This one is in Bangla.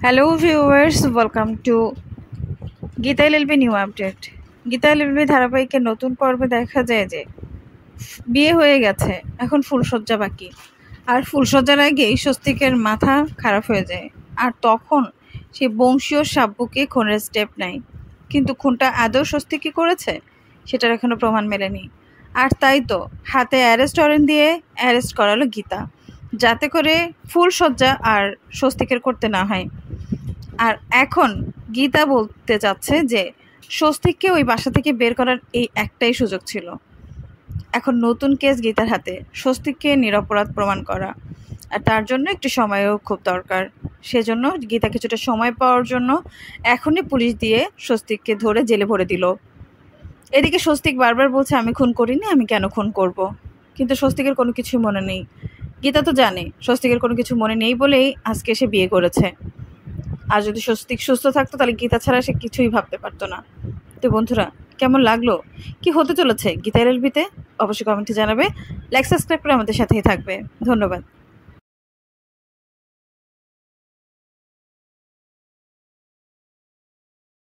Hello viewers, welcome to Gita LLB new update. Gita LLB ধারাবাহিকের নতুন পর্বে দেখা যায় যে বিয়ে হয়ে গেছে, এখন ফুলসজ্জা বাকি। আর ফুলসজ্জার আগেই স্বস্তিকের মাথা খারাপ হয়ে যায়। আর তখন সে বংশীয় সাব্যকে খুনের স্টেপ নেয়, কিন্তু খুনটা আদৌ স্বস্তিকই করেছে সেটার এখনো প্রমাণ মেলেনি। আর তাই তো হাতে অ্যারেস্ট ওয়ারেন্ট দিয়ে অ্যারেস্ট করালো গীতা, যাতে করে ফুলসজ্জা আর স্বস্তিকের করতে না হয়। আর এখন গীতা বলতে চাচ্ছে যে স্বস্তিককে ওই বাসা থেকে বের করার এই একটাই সুযোগ ছিল। এখন নতুন কেস গীতার হাতে, স্বস্তিককে নিরপরাধ প্রমাণ করা। আর তার জন্য একটু সময়ও খুব দরকার। সেজন্য গীতা কিছুটা সময় পাওয়ার জন্য এখনই পুলিশ দিয়ে স্বস্তিককে ধরে জেলে ভরে দিল। এদিকে স্বস্তিক বারবার বলছে আমি খুন করিনি, আমি কেন খুন করব। কিন্তু স্বস্তিকের কোনো কিছু মনে নেই। গীতা তো জানে স্বস্তিকের কোনো কিছু মনে নেই বলেই আজকে সে বিয়ে করেছে। আর যদি স্বস্তিক সুস্থ থাকতো তাহলে গীতা ছাড়া সে কিছুই ভাবতে পারতো না। তো বন্ধুরা, কেমন লাগলো, কি হতে চলেছে গীতা এলএলবিতে, অবশ্যই কমেন্টে জানাবে। লাইক সাবস্ক্রাইব করে আমাদের সাথেই থাকবে। ধন্যবাদ।